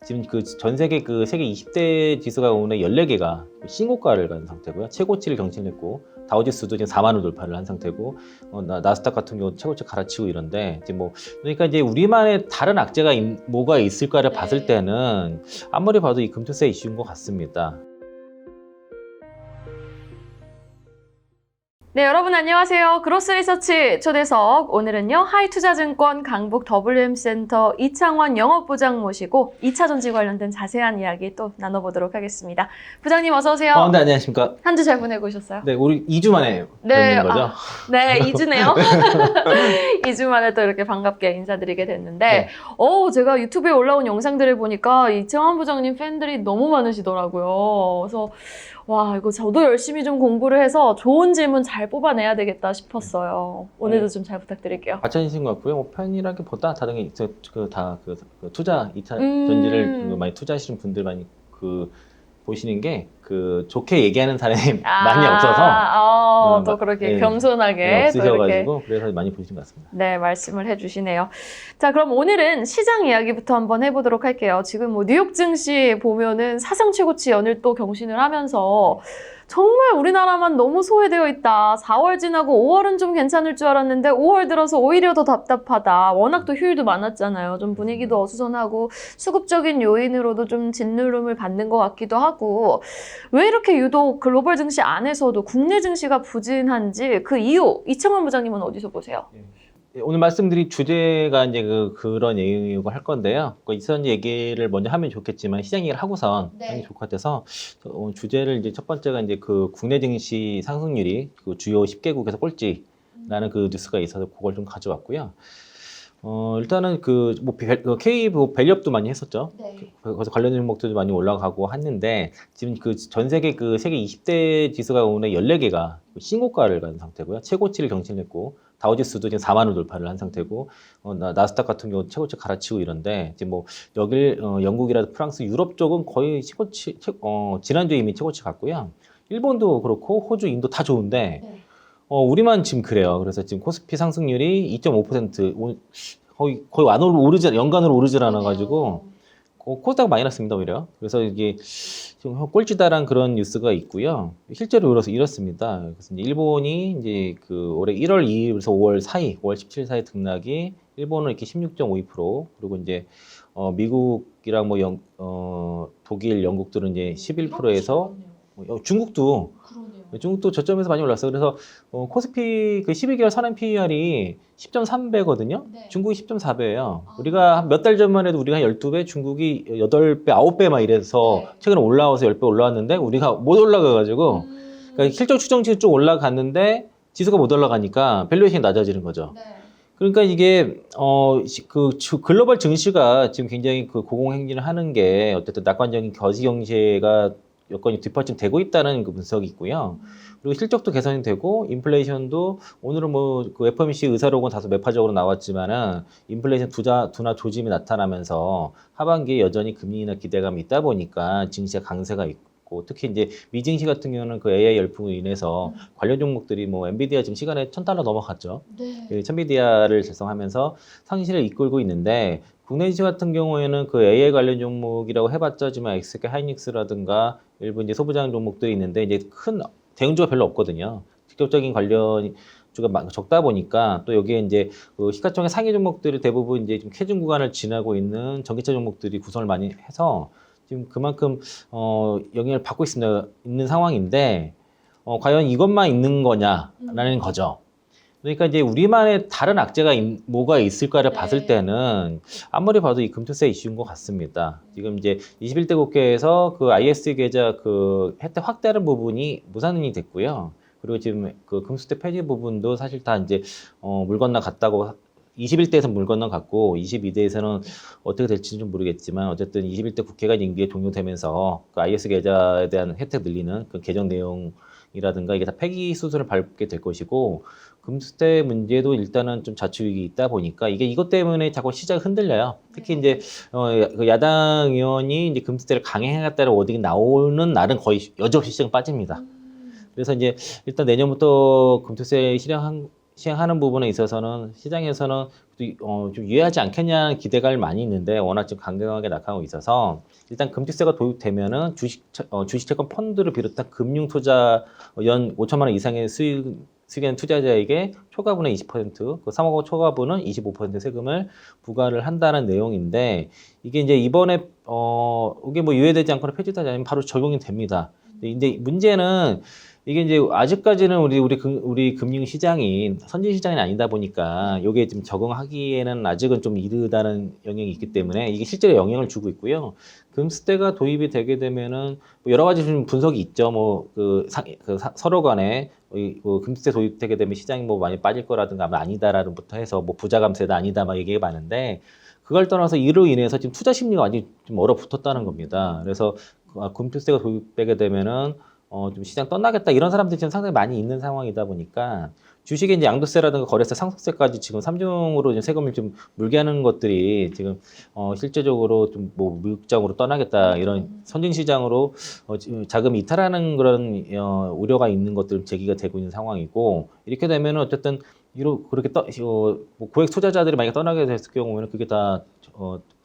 지금 그 전 세계 그 세계 20대 지수가 오늘 14개가 신고가를 간 상태고요. 최고치를 경신했고 다우지수도 지금 4만을 돌파를 한 상태고 나스닥 같은 경우 최고치 갈아치고 이런데 이제 뭐 그러니까 이제 우리만의 다른 악재가 뭐가 있을까를 봤을 때는 아무리 봐도 이 금투세 이슈인 것 같습니다. 네, 여러분 안녕하세요. 그로스리서치 초대석. 오늘은요, 하이투자증권 강북 WM센터 이창원 영업부장 모시고 2차 전지 관련된 자세한 이야기 또 나눠보도록 하겠습니다. 부장님 어서 오세요. 네, 안녕하십니까. 한 주 잘 보내고 오셨어요? 네, 우리 2주 만에 네, 뵙는 거죠? 네, 2주네요. 2주 만에 또 이렇게 반갑게 인사드리게 됐는데, 제가 유튜브에 올라온 영상들을 보니까 이창원 부장님 팬들이 너무 많으시더라고요. 그래서 와, 이거 저도 열심히 좀 공부를 해서 좋은 질문 잘 뽑아내야 되겠다 싶었어요. 오늘도 좀 잘 부탁드릴게요. 과찬이신 것 같고요. 뭐 팬이라기보다 다른 투자 2차 전지를 많이 투자하시는 분들 많이 보시는 게 좋게 얘기하는 사람이 많이 없어서 또 그렇게 겸손하게 없으셔가지고 그래서 많이 보시는 것 같습니다. 네, 말씀을 해주시네요. 자, 그럼 오늘은 시장 이야기부터 한번 해보도록 할게요. 지금 뭐 뉴욕 증시 보면은 사상 최고치 연일 또 경신을 하면서 정말 우리나라만 너무 소외되어 있다. 4월 지나고 5월은 좀 괜찮을 줄 알았는데 5월 들어서 오히려 더 답답하다. 워낙 또 휴일도 많았잖아요. 좀 분위기도 어수선하고 수급적인 요인으로도 좀 짓누름을 받는 것 같기도 하고 왜 이렇게 유독 글로벌 증시 안에서도 국내 증시가 부진한지 그 이유 이창원 부장님은 어디서 보세요? 오늘 말씀드릴 주제가 이제 그런 얘기고 할 건데요. 이선 얘기를 먼저 하면 좋겠지만 시장 얘기를 하고선 하는 게 좋을 것 같아서 주제를 이제 첫 번째가 이제 국내 증시 상승률이 주요 10개국에서 꼴찌라는 뉴스가 있어서 그걸 좀 가져왔고요. 일단은 K 밸류업도 많이 했었죠. 그래서 관련 종목들도 많이 올라가고 했는데 지금 전 세계 세계 20대 지수가 오늘 14개가 신고가를 간 상태고요. 최고치를 경신했고 다우지수도 지금 4만을 돌파를 한 상태고 나스닥 같은 경우 최고치 갈아치고 이런데 이제 뭐 영국이라든지 프랑스, 유럽 쪽은 거의 최고치 지난주에 이미 최고치 갔고요. 일본도 그렇고 호주, 인도 다 좋은데 우리만 지금 그래요. 그래서 지금 코스피 상승률이 2.5% 거의 연간으로 오르질 않아가지고 코스닥 마이너스입니다 오히려. 그래서 이게 지금 꼴찌다란 그런 뉴스가 있고요. 실제로 이렇습니다. 그래서 이제 일본이 이제 올해 1월 2일에서 5월 사이, 5월 17일 사이 등락이 일본은 이렇게 16.52% 그리고 이제 미국이랑 독일, 영국들은 이제 11%에서 중국도 저점에서 많이 올랐어요. 그래서 코스피 12개월 선행 PER이 10.3배거든요. 중국이 10.4배예요. 우리가 몇 달 전만 해도 우리가 한 12배, 중국이 8배, 9배 막 이래서 최근에 올라와서 10배 올라왔는데 우리가 못 올라가가지고 그러니까 실적 추정치 좀 올라갔는데 지수가 못 올라가니까 밸류에이션이 낮아지는 거죠. 그러니까 이게 글로벌 증시가 지금 굉장히 고공행진을 하는 게 어쨌든 낙관적인 거시 경제가 여건이 뒷받침되고 있다는 분석이 있고요. 그리고 실적도 개선이 되고 인플레이션도 오늘은 FOMC 의사록은 다소 매파적으로 나왔지만은 인플레이션 둔화 조짐이 나타나면서 하반기에 여전히 금리 인하 기대감이 있다 보니까 증시의 강세가 있고 특히 이제 미증시 같은 경우는 AI 열풍으로 인해서 관련 종목들이 엔비디아 지금 시간에 $1,000 넘어갔죠. 엔비디아를 달성하면서 상승세를 이끌고 있는데 국내 증시 같은 경우에는 AI 관련 종목이라고 해봤자 지만 SK 하이닉스라든가 일부 이제 소부장 종목들이 있는데 이제 큰 대응주가 별로 없거든요. 직접적인 관련주가 적다 보니까 또 여기에 이제 시가총액 상위 종목들이 대부분 이제 좀 캐중 구간을 지나고 있는 전기차 종목들이 구성을 많이 해서 지금 그만큼 영향을 받고 있는 상황인데 과연 이것만 있는 거냐라는 거죠. 그러니까 이제 우리만의 다른 악재가 뭐가 있을까를 봤을 때는 아무리 봐도 이 금투세 이슈인 것 같습니다. 지금 이제 21대 국회에서 IS 계좌 혜택 확대하는 부분이 무산이 됐고요. 그리고 지금 금수대 폐지 부분도 사실 다 이제 물 건너갔다고 21대에서 물 건너갔고 22대에서는 어떻게 될지는 좀 모르겠지만 어쨌든 21대 국회가 임기에 종료되면서 IS 계좌에 대한 혜택 늘리는 개정 내용이라든가 이게 다 폐기 수순을 밟게 될 것이고 금수대 문제도 일단은 좀 자초위기 있다 보니까 이것 때문에 자꾸 시장이 흔들려요. 특히 이제 야당 의원이 이제 금수대를 강행하겠다는 워딩이 나오는 날은 거의 여지없이 시장 빠집니다. 그래서 이제 일단 내년부터 금투세 시행하는 부분에 있어서는 시장에서는 좀 유예하지 않겠냐는 기대감이 많이 있는데 워낙 좀 강경하게 나타나고 있어서 일단 금지세가 도입되면은 주식채권 펀드를 비롯한 금융 투자 연 5천만 원 이상의 수익의 투자자에게 초과분의 20%, 그 3억 원 초과분은 25% 세금을 부과를 한다는 내용인데 이게 이제 이번에 이게 뭐 유예되지 않거나 폐지되지 않으면 바로 적용이 됩니다. 근데 문제는 이게 이제 아직까지는 우리 금융 시장이 선진 시장이 아니다 보니까 이게 좀 적응하기에는 아직은 좀 이르다는 영향이 있기 때문에 이게 실제로 영향을 주고 있고요. 금스테가 도입이 되게 되면은 뭐 여러 가지 좀 분석이 있죠. 뭐 서로 간에 금스테 도입되게 되면 시장이 뭐 많이 빠질 거라든가 아니다라는부터 해서 뭐 부자 감세다 아니다 막 얘기가 많은데 그걸 떠나서 이로 인해서 지금 투자 심리가 완전히 좀 얼어붙었다는 겁니다. 그래서 금스테가 도입되게 되면은 좀 시장 떠나겠다 이런 사람들이 지금 상당히 많이 있는 상황이다 보니까 주식의 이제 양도세라든가 거래세, 상속세까지 지금 3중으로 이제 세금을 좀 물게 하는 것들이 지금 실제적으로 좀 뭐 무역장으로 떠나겠다 이런 선진 시장으로 자금이 이탈하는 그런 우려가 있는 것들 제기가 되고 있는 상황이고 이렇게 되면은 어쨌든 그렇게 뭐 고액 투자자들이 만약에 떠나게 됐을 경우에는 그게 다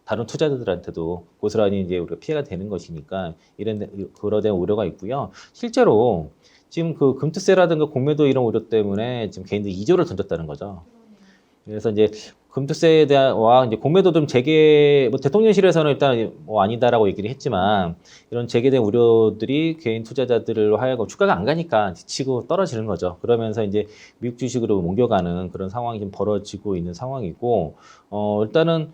다른 투자자들한테도 고스란히 이제 우리가 피해가 되는 것이니까 그런 데 우려가 있고요. 실제로 지금 그 금투세라든가 공매도 이런 우려 때문에 지금 개인들이 2조를 던졌다는 거죠. 그래서 이제 금투세에 대한 이제 공매도 좀 뭐 대통령실에서는 일단 뭐 아니다라고 얘기를 했지만 이런 재개된 우려들이 개인 투자자들로 하여금 주가가 안 가니까 지치고 떨어지는 거죠. 그러면서 이제 미국 주식으로 옮겨가는 그런 상황이 좀 벌어지고 있는 상황이고 일단은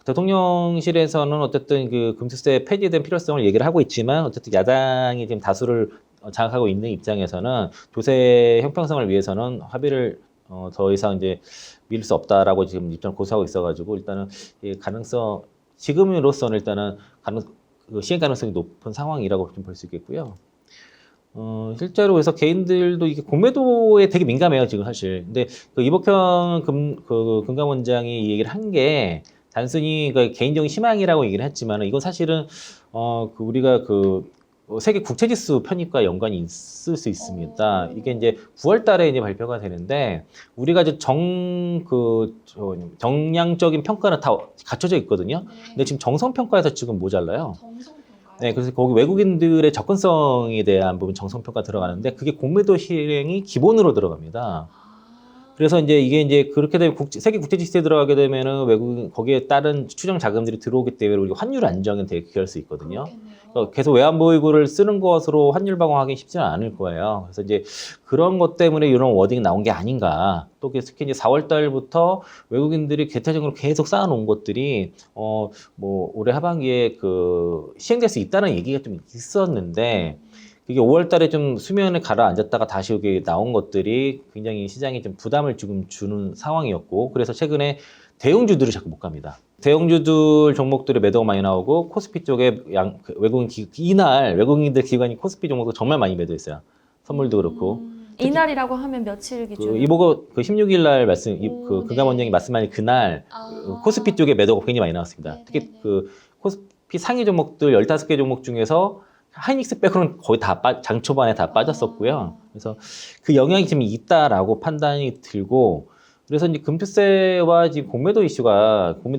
대통령실에서는 어쨌든 그 금투세 폐지된 필요성을 얘기를 하고 있지만 어쨌든 야당이 지금 다수를 장악하고 있는 입장에서는 조세 형평성을 위해서는 합의를 더 이상 이제 미룰 수 없다라고 지금 입장을 고수하고 있어가지고 일단은 지금으로서는 일단은 시행 가능성이 높은 상황이라고 좀 볼 수 있겠고요. 실제로 그래서 개인들도 이게 공매도에 되게 민감해요, 지금 사실. 근데 이복현 금감원장이 이 얘기를 한 게 단순히 개인적인 희망이라고 얘기를 했지만 이건 사실은 우리가 세계 국채지수 편입과 연관이 있을 수 있습니다. 이게 이제 9월 달에 이제 발표가 되는데 우리가 이제 정량적인 평가는 다 갖춰져 있거든요. 근데 지금 정성평가에서 지금 모자라요. 네, 그래서 거기 외국인들의 접근성에 대한 부분 정성평가 들어가는데 그게 공매도 실행이 기본으로 들어갑니다. 그래서 이게 이제 그렇게 되면 세계 국제지수에 들어가게 되면은 외국인 거기에 따른 추정 자금들이 들어오기 때문에 우리가 환율 안정에 되게 기여할 수 있거든요. 그래서 계속 외환보유고를 쓰는 것으로 환율 방어하기 쉽지는 않을 거예요. 그래서 이제 그런 것 때문에 이런 워딩이 나온 게 아닌가. 또 특히 이제 4월 달부터 외국인들이 개태적으로 계속 쌓아놓은 것들이 뭐 올해 하반기에 시행될 수 있다는 얘기가 좀 있었는데. 그게 5월 달에 좀 수면에 가라앉았다가 다시 여기 나온 것들이 굉장히 시장에 좀 부담을 지금 주는 상황이었고, 그래서 최근에 대형주들이 자꾸 못 갑니다. 대형주들 종목들의 매도가 많이 나오고, 코스피 쪽에 이날 외국인들 기관이 코스피 종목도 정말 많이 매도했어요. 선물도 그렇고. 이날이라고 하면 며칠 기준? 이보고 16일 날 금감원장이 말씀하신 그날 코스피 쪽에 매도가 굉장히 많이 나왔습니다. 특히 코스피 상위 종목들 15개 종목 중에서 하이닉스 빼고는 거의 다 장 초반에 다 빠졌었고요. 그래서 그 영향이 지금 있다라고 판단이 들고, 그래서 이제 금투세와 지금 공매도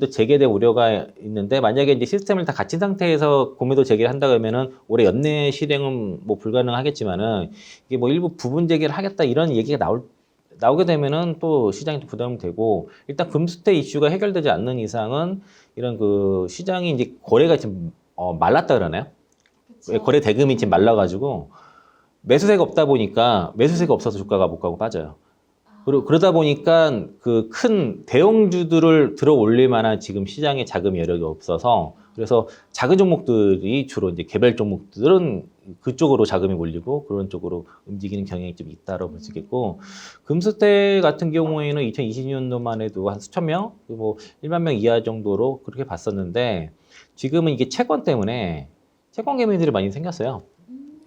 재개될 우려가 있는데 만약에 이제 시스템을 다 갖춘 상태에서 공매도 재개를 한다 그러면은 올해 연내 실행은 뭐 불가능하겠지만은 이게 뭐 일부 부분 재개를 하겠다 이런 얘기가 나오게 되면은 또 시장이 또 부담되고, 일단 금투세 이슈가 해결되지 않는 이상은 이런 시장이 이제 거래가 지금 말랐다 그러나요? 거래 대금이 지금 말라가지고 매수세가 없다 보니까 매수세가 없어서 주가가 못 가고 빠져요. 그러다 보니까 큰 대형주들을 들어 올릴 만한 지금 시장에 자금 여력이 없어서, 그래서 작은 종목들이 주로 이제 개별 종목들은 그쪽으로 자금이 몰리고 그런 쪽으로 움직이는 경향이 좀 있다고 볼 수 있겠고, 금스테 같은 경우에는 2020년도만 해도 한 수천 명, 뭐 1만 명 이하 정도로 그렇게 봤었는데 지금은 이게 채권 때문에 채권 개미들이 많이 생겼어요.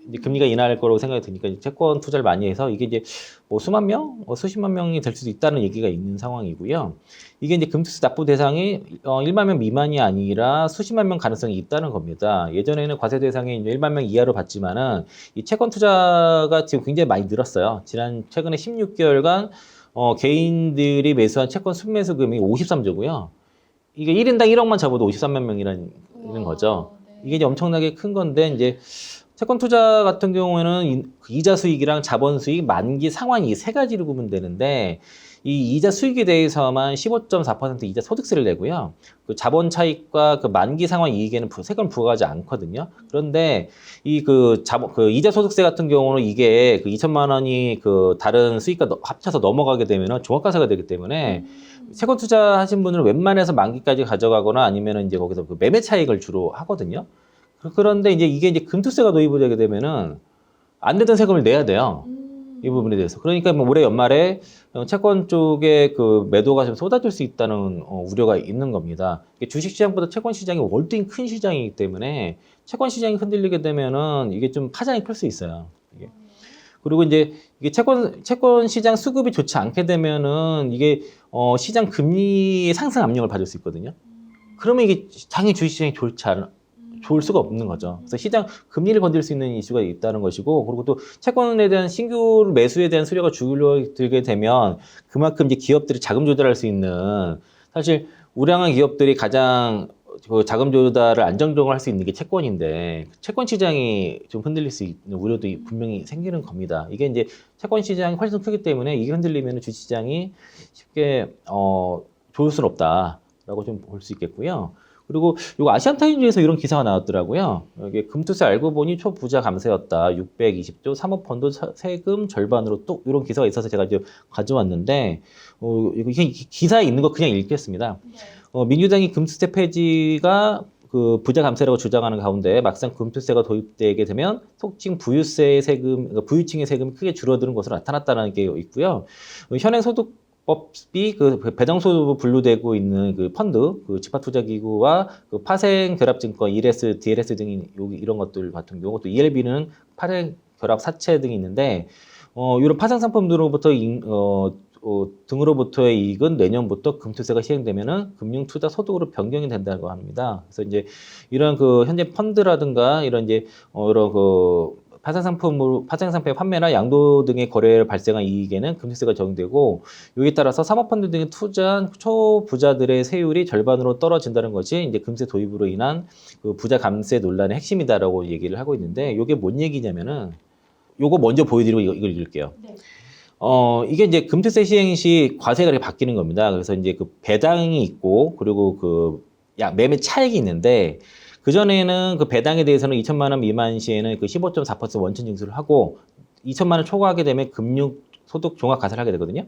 이제 금리가 인하할 거라고 생각이 드니까 이제 채권 투자를 많이 해서 이게 이제 뭐 수만 명, 수십만 명이 될 수도 있다는 얘기가 있는 상황이고요. 이게 이제 금투자 납부 대상이 1만 명 미만이 아니라 수십만 명 가능성이 있다는 겁니다. 예전에는 과세 대상이 이제 1만 명 이하로 봤지만은 이 채권 투자가 지금 굉장히 많이 늘었어요. 최근에 16개월간 개인들이 매수한 채권 순매수 금액이 53조고요. 이게 1인당 1억만 잡아도 53만 명이라는 거죠. 이게 이제 엄청나게 큰 건데, 이제 채권 투자 같은 경우에는 그 이자 수익이랑 자본 수익, 만기 상환 이 세 가지로 보면 되는데, 이 이자 수익에 대해서만 15.4% 이자 소득세를 내고요. 그 자본 차익과 그 만기 상환 이익에는 세금을 부과하지 않거든요. 그런데 그 이자 소득세 같은 경우는 이게 그 2천만 원이 그 다른 수익과 합쳐서 넘어가게 되면 종합과세가 되기 때문에 채권 투자하신 분들은 웬만해서 만기까지 가져가거나 아니면 이제 거기서 그 매매 차익을 주로 하거든요. 그런데 이게 금투세가 도입이 되게 되면은 안 내던 세금을 내야 돼요. 이 부분에 대해서. 그러니까 뭐 올해 연말에 채권 쪽에 그 매도가 좀 쏟아질 수 있다는 우려가 있는 겁니다. 주식 시장보다 채권 시장이 월등히 큰 시장이기 때문에 채권 시장이 흔들리게 되면은 이게 좀 파장이 클 수 있어요. 이게. 그리고 이제 이게 채권 시장 수급이 좋지 않게 되면은 이게 시장 금리의 상승 압력을 받을 수 있거든요. 그러면 이게 당연히 주식 시장이 좋을 수가 없는 거죠. 그래서 시장 금리를 건들 수 있는 이슈가 있다는 것이고, 그리고 또 채권에 대한 신규 매수에 대한 수요가 줄어들게 되면 그만큼 이제 기업들이 자금 조달할 수 있는, 사실 우량한 기업들이 가장 그 자금 조달을 안정적으로 할 수 있는 게 채권인데, 채권 시장이 좀 흔들릴 수 있는 우려도 분명히 생기는 겁니다. 이게 이제 채권 시장이 훨씬 크기 때문에 이게 흔들리면 주식 시장이 쉽게 좋을 수는 없다라고 좀 볼 수 있겠고요. 그리고 요 아시안타임즈에서 이런 기사가 나왔더라고요. 이게 금투세 알고 보니 초부자 감세였다. 620조 사모펀드 세금 절반으로 또 이런 기사가 있어서 제가 이제 가져왔는데, 이게 기사에 있는 거 그냥 읽겠습니다. 민주당이 금투세 폐지가 그 부자 감세라고 주장하는 가운데 막상 금투세가 도입되게 되면 속칭 부유세의 세금, 그러니까 부유층의 세금이 크게 줄어드는 것으로 나타났다는 게 있고요. 현행 소득 법이 그 배당소득으로 분류되고 있는 그 펀드, 그 집합투자기구와 그 파생결합증권, ELS, DLS 등이 이런 것들 같은 경우, 또 ELB는 파생결합 사채 등이 있는데, 이런 파생상품들로부터 등으로부터의 이익은 내년부터 금투세가 시행되면은 금융투자 소득으로 변경이 된다고 합니다. 그래서 이제 이런 그 현재 펀드라든가 이런 이제 이런 그 파생상품의 판매나 양도 등의 거래를 발생한 이익에는 금투세가 적용되고, 여기에 따라서 사모펀드 등에 투자한 초부자들의 세율이 절반으로 떨어진다는 것이 이제 금세 도입으로 인한 그 부자 감세 논란의 핵심이다라고 얘기를 하고 있는데, 이게 뭔 얘기냐면은, 요거 먼저 보여드리고 이걸 읽을게요. 네. 이게 이제 금투세 시행 시 과세가 이렇게 바뀌는 겁니다. 그래서 이제 그 배당이 있고, 그리고 그 매매 차익이 있는데, 그전에는 그 배당에 대해서는 2천만 원 미만 시에는 그 15.4% 원천 징수를 하고, 2천만 원 초과하게 되면 금융소득 종합과세를 하게 되거든요.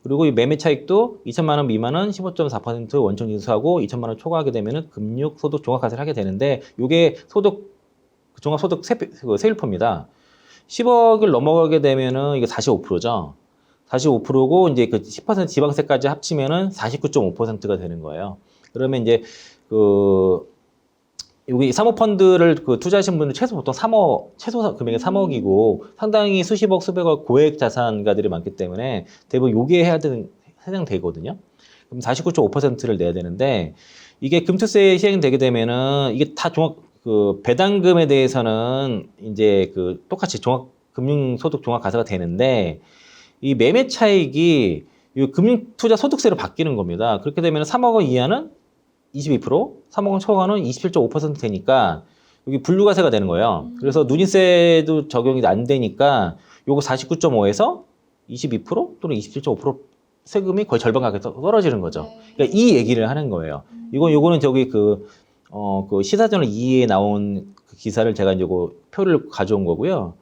그리고 이 매매 차익도 2천만 원 미만은 15.4% 원천 징수하고, 2천만 원 초과하게 되면 금융소득 종합과세를 하게 되는데, 이게 종합소득 세율표입니다. 10억을 넘어가게 되면은 이게 45%죠. 45%고, 이제 그 10% 지방세까지 합치면은 49.5%가 되는 거예요. 그러면 이제 여기 사모펀드를 투자하신 분들 최소 금액이 3억이고 상당히 수십억, 수백억 고액 자산가들이 많기 때문에 대부분 요게 해당되거든요. 그럼 49.5%를 내야 되는데, 이게 금투세 시행되게 되면은 이게 다 배당금에 대해서는 이제 똑같이 금융소득 종합과세가 되는데, 이 매매 차익이 이 금융투자 소득세로 바뀌는 겁니다. 그렇게 되면 3억 원 이하는 22%, 3억 원 초과는 27.5% 되니까 여기 분류과세가 되는 거예요. 그래서 누진세도 적용이 안 되니까 요거 49.5에서 22% 또는 27.5% 세금이 거의 절반 가까이 떨어지는 거죠. 그러니까 이 얘기를 하는 거예요. 요거는 저기 그 시사저널 2에 나온 그 기사를 제가 이제 표를 가져온 거고요.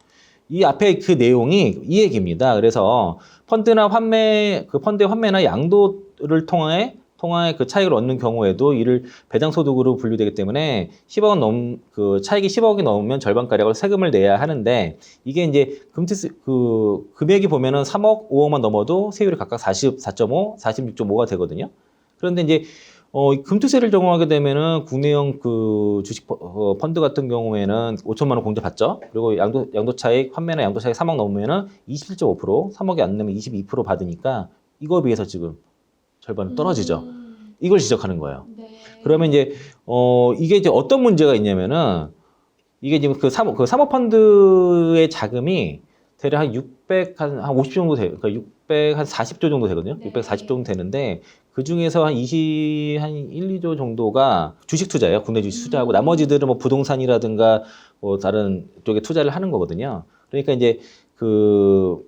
이 앞에 그 내용이 이 얘기입니다. 그래서 펀드의 환매나 양도를 통해 그 차익을 얻는 경우에도 이를 배당소득으로 분류되기 때문에 10억 원 차익이 10억이 넘으면 절반가량을 세금을 내야 하는데, 이게 이제 금액이 보면은 3억, 5억만 넘어도 세율이 각각 44.5, 46.5가 되거든요. 그런데 이제 금투세를 적용하게 되면은 국내형 그 주식 펀드 같은 경우에는 5천만 원 공제 받죠. 그리고 양도 차익, 환매나 양도 차익 3억 넘으면은 27.5%, 3억이 안 되면 22% 받으니까 이거에 비해서 지금 절반 떨어지죠. 이걸 지적하는 거예요. 네. 그러면 이제 이게 이제 어떤 문제가 있냐면은 이게 지금 그 사모펀드의 자금이 대략 한 50 정도 돼요. 그러니까 640조 정도 되거든요. 네. 640조 정도 되는데 그 중에서 한 1, 2조 정도가 주식 투자예요. 국내 주식 투자하고 나머지들은 뭐 부동산이라든가 뭐 다른 쪽에 투자를 하는 거거든요. 그러니까 이제 그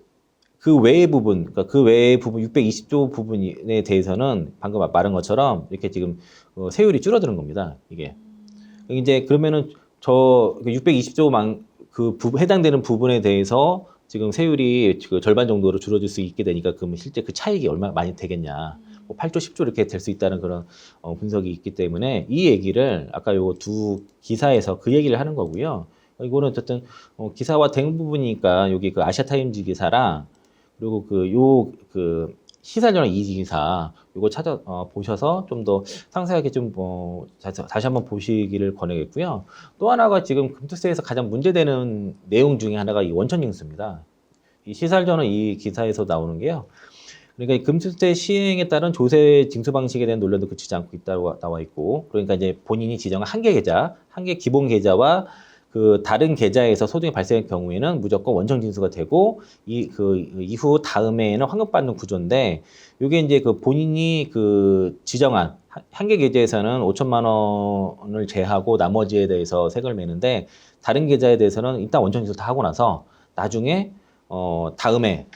외의 부분, 그러니까 그 외의 부분 620조 부분에 대해서는 방금 말한 것처럼 이렇게 지금 세율이 줄어드는 겁니다. 이게 이제 그러면은 저 620조만 해당되는 부분에 대해서 지금 세율이 그 절반 정도로 줄어들 수 있게 되니까 그러면 실제 그 차익이 얼마나 많이 되겠냐. 뭐 8조, 10조 이렇게 될 수 있다는 그런 분석이 있기 때문에 이 얘기를 아까 요거 두 기사에서 그 얘기를 하는 거고요. 이거는 어쨌든 기사와 된 부분이니까 여기 그 아시아타임즈 기사랑 그리고 그 시사저널 이 기사 요거 보셔서 좀 더 상세하게 좀 다시 한번 보시기를 권하겠고요. 또 하나가 지금 금투세에서 가장 문제되는 내용 중에 하나가 이 원천징수입니다. 이 시사저널 이 기사에서 나오는 게요. 그러니까 이 금투세 시행에 따른 조세 징수 방식에 대한 논란도 그치지 않고 있다고 나와 있고, 그러니까 이제 본인이 지정한 한 개 기본 계좌와 그 다른 계좌에서 소득이 발생할 경우에는 무조건 원천 징수가 되고 이후 다음해에는 환급받는 구조인데, 이게 이제 그 본인이 그 지정한 한 개 계좌에서는 5천만 원을 제하고 나머지에 대해서 세금을 내는데, 다른 계좌에 대해서는 일단 원천 징수 다 하고 나서 나중에 다음에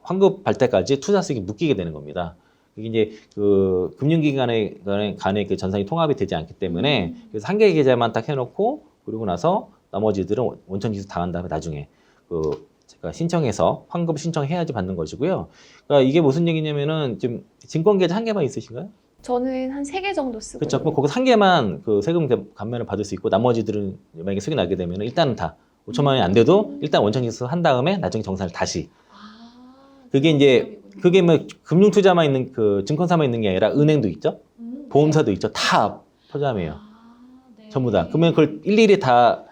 환급할 때까지 투자 수익이 묶이게 되는 겁니다. 이게 이제 그 금융기관에 간의 그 전산이 통합이 되지 않기 때문에 그래서 한 개 계좌만 딱 해놓고 그리고 나서 나머지들은 원천 징수 당한 다음에 나중에 제가 신청해서 환급 신청해야지 받는 것이고요. 그러니까 이게 무슨 얘기냐면은 지금 증권 계좌 한 개만 있으신가요? 저는 한 3개 정도 쓰고. 그렇죠. 그럼 거기서 한 개만 그 세금 감면을 받을 수 있고 나머지들은 만약에 수익이 나게 되면 일단은 다 5천만 원이 안 돼도 일단 원천 징수 한 다음에 나중에 정산을 다시. 그게 이제 그게 뭐 금융 투자만 있는 그 증권사만 있는 게 아니라 은행도 있죠. 보험사도 있죠. 다 포함해요. 네. 전부 다. 그러면 그걸 일일이 다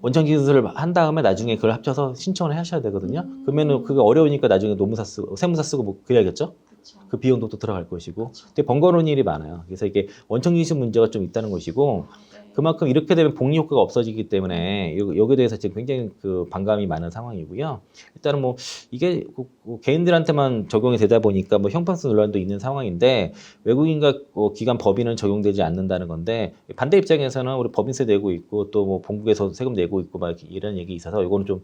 원천 징수를 한 다음에 나중에 그걸 합쳐서 신청을 하셔야 되거든요. 그러면은 그게 어려우니까 나중에 노무사 쓰고 세무사 쓰고 뭐 그래야겠죠. 그쵸. 그 비용도 또 들어갈 것이고. 그쵸. 근데 번거로운 일이 많아요. 그래서 이게 원천 징수 문제가 좀 있다는 것이고, 네. 그만큼 이렇게 되면 복리 효과가 없어지기 때문에 여기에 대해서 지금 굉장히 그 반감이 많은 상황이고요. 일단은 뭐 이게 개인들한테만 적용이 되다 보니까 뭐 형평성 논란도 있는 상황인데, 외국인과 기관 법인은 적용되지 않는다는 건데, 반대 입장에서는 우리 법인세 내고 있고 또 뭐 본국에서 세금 내고 있고 막 이런 얘기 있어서 이거는 좀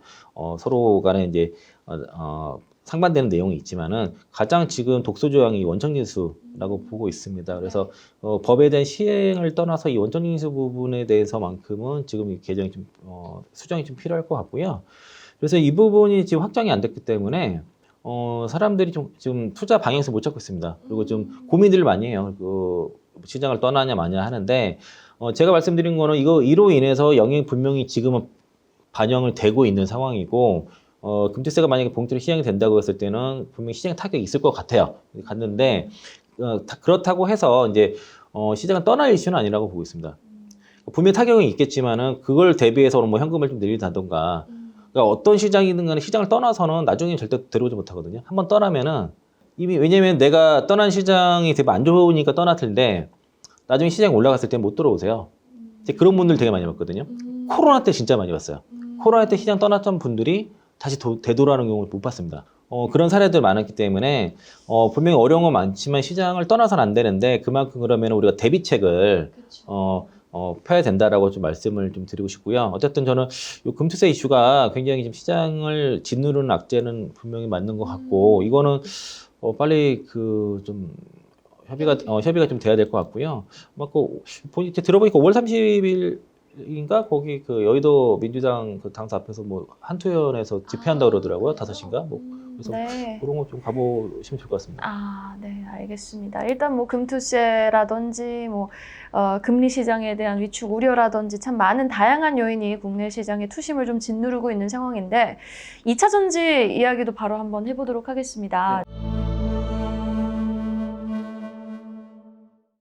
서로 간에 이제 상반되는 내용이 있지만은 가장 지금 독소 조항이 원천징수라고 보고 있습니다. 그래서 법에 대한 시행을 떠나서 이 원천징수 부분에 대해서만큼은 지금 이 개정이 좀 수정이 좀 필요할 것 같고요. 그래서 이 부분이 지금 확정이 안 됐기 때문에 사람들이 좀 지금 투자 방향에서 못 잡고 있습니다. 그리고 좀 고민들을 많이 해요. 그 시장을 떠나냐 마냐 하는데, 제가 말씀드린 거는 이로 인해서 영향이 분명히 지금은 반영을 되고 있는 상황이고, 금투세가 만약에 본격적으로 시행이 된다고 했을 때는 분명히 시장에 타격이 있을 것 같아요. 갔는데 그렇다고 해서 이제 시장을 떠날 이슈는 아니라고 보고 있습니다. 분명히 타격은 있겠지만은 그걸 대비해서 뭐 현금을 좀 늘리다던가, 그러니까 어떤 시장이든 간에 시장을 떠나서는 나중에 절대 들어오지 못하거든요. 한번 떠나면은 이미, 왜냐면 내가 떠난 시장이 되게 안 좋으니까 떠났을 때 나중에 시장이 올라갔을 때 못 들어오세요. 이제 그런 분들 되게 많이 봤거든요. 코로나 때 진짜 많이 봤어요. 코로나 때 시장 떠났던 분들이 다시 되돌아오는 경우를 못 봤습니다. 그런 사례들 많았기 때문에 분명히 어려운 건 많지만 시장을 떠나서는 안 되는데, 그만큼 그러면 우리가 대비책을 펴야 된다라고 좀 말씀을 좀 드리고 싶고요. 어쨌든 저는 이 금투세 이슈가 굉장히 좀 시장을 짓누르는 악재는 분명히 맞는 것 같고, 이거는 빨리 좀 협의가 좀 돼야 될 것 같고요. 들어보니까 5월 30일인가 거기 그 여의도 민주당 그 당사 앞에서 뭐 한투연에서 집회한다 그러더라고요. 5시인가 뭐. 그래서 네. 그런 거 좀 가보시면 좋을 것 같습니다. 네, 알겠습니다. 일단 뭐 금투세라든지 뭐 금리 시장에 대한 위축 우려라든지 참 많은 다양한 요인이 국내 시장의 투심을 좀 짓누르고 있는 상황인데, 2차 전지 이야기도 바로 한번 해보도록 하겠습니다. 네.